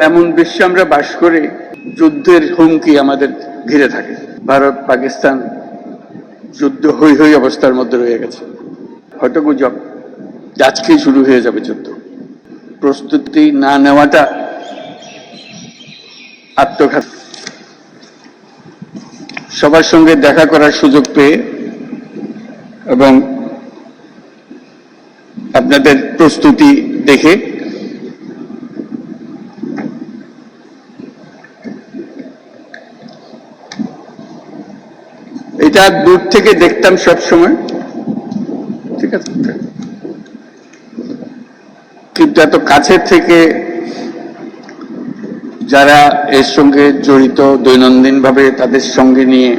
এমন বিশ্বে আমরা বাস করি যুদ্ধের হুমকি আমাদের ঘিরে থাকে। ভারত পাকিস্তান যুদ্ধ হই হই অবস্থার মধ্যে রয়ে গেছে। হয়তো গুজব আজকেই শুরু হয়ে যাবে যুদ্ধ। প্রস্তুতি না নেওয়াটা আত্মঘাত। সবার সঙ্গে দেখা করার সুযোগ পেয়ে এবং আপনাদের প্রস্তুতি দেখে এটা দূর থেকে দেখতাম সব সময়, ঠিক আছে, কিন্তু এত কাছের থেকে যারা এর সঙ্গে জড়িত দৈনন্দিনভাবে তাদের সঙ্গে নিয়ে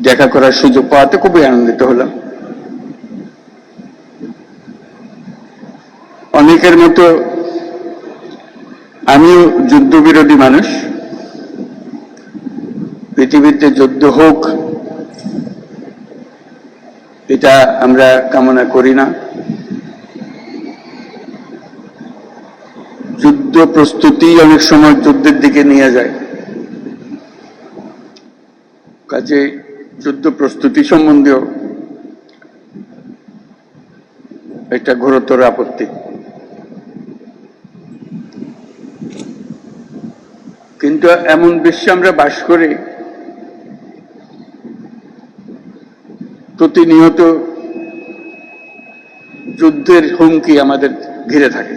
দেখা করার সুযোগ পাওয়াতে খুবই আনন্দিত হলাম। অনেকের মতো আমিও যুদ্ধবিরোধী মানুষ। পৃথিবীতে যুদ্ধ হোক এটা আমরা কামনা করি না। যুদ্ধ প্রস্তুতি অনেক সময় যুদ্ধের দিকে নিয়ে যায়। কাজে যুদ্ধ প্রস্তুতি সম্বন্ধেও একটা ঘোরতর আপত্তি। কিন্তু এমন বিশ্বে আমরা বাস করি প্রতিনিয়ত যুদ্ধের হুমকি আমাদের ঘিরে থাকে।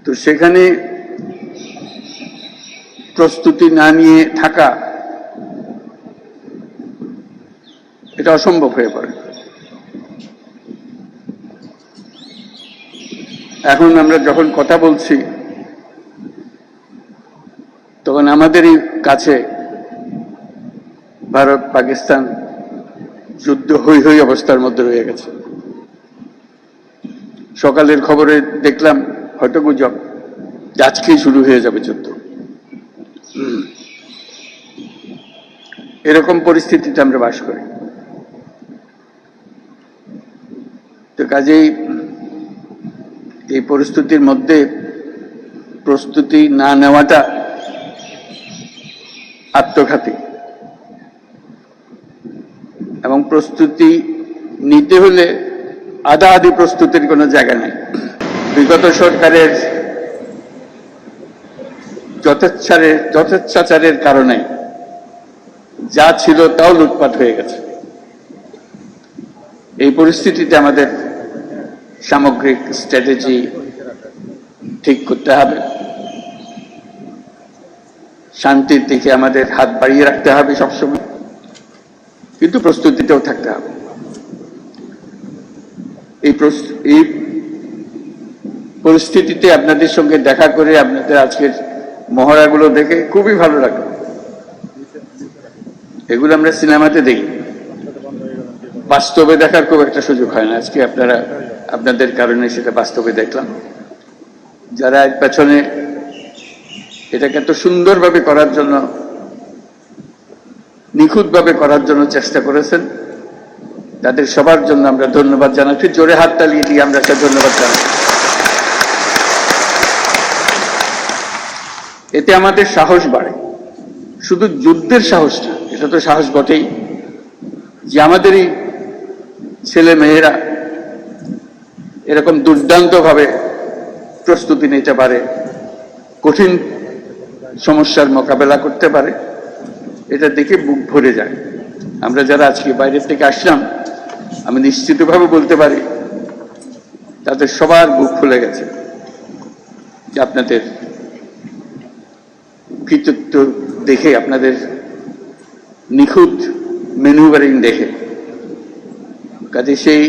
তো সেখানে প্রস্তুতি না নিয়ে থাকা এটা অসম্ভব হয়ে পড়ে। এখন আমরা যখন কথা বলছি তখন আমাদেরই কাছে ভারত পাকিস্তান যুদ্ধ হই হই অবস্থার মধ্যে রয়ে গেছে। সকালের খবরে দেখলাম হয়তো গুজব আজকেই শুরু হয়ে যাবে যুদ্ধ। এরকম পরিস্থিতিতে আমরা বাস করি। তো কাজেই এই পরিস্থিতির মধ্যে প্রস্তুতি না নেওয়াটা আত্মঘাতী। এবং প্রস্তুতি নিতে হলে আধা আধি প্রস্তুতির কোনো জায়গা নেই। বিগত সরকারের যথেচ্ছাচারের কারণে যা ছিল তাও লুটপাট হয়ে গেছে। এই পরিস্থিতিতে আমাদের সামগ্রিক স্ট্র্যাটেজি ঠিক করতে হবে। শান্তির দিকে আমাদের হাত বাড়িয়ে রাখতে হবে সবসময়, কিন্তু প্রস্তুতিতেও থাকতে হবে। এই পরিস্থিতিতে আপনাদের সঙ্গে দেখা করে আপনাদের আজকের মহড়াগুলো দেখে খুবই ভালো লাগলো। এগুলো আমরা সিনেমাতে দেখি, বাস্তবে দেখার খুব একটা সুযোগ হয় না। আজকে আপনাদের কারণে সেটা বাস্তবে দেখলাম। যারা এর পেছনে এটাকে এত সুন্দরভাবে করার জন্য, নিখুঁতভাবে করার জন্য চেষ্টা করেছেন, তাদের সবার জন্য আমরা ধন্যবাদ জানাচ্ছি। জোরে হাত তালিয়ে দিয়ে আমরা একটা ধন্যবাদ জানাচ্ছি। এতে আমাদের সাহস বাড়ে। শুধু যুদ্ধের সাহস না, এটা তো সাহস বটেই যে আমাদেরই ছেলে মেয়েরা এরকম দুর্দান্তভাবে প্রস্তুতি নিতে পারে, কঠিন সমস্যার মোকাবেলা করতে পারে। এটা দেখে বুক ভরে যায়। আমরা যারা আজকে বাইরের থেকে আসলাম, আমি নিশ্চিতভাবে বলতে পারি তাদের সবার বুক ফুলে গেছে যে আপনাদের কৃতিত্ব দেখে, আপনাদের নিখুঁত ম্যানুভারিং দেখে। কাজে সেই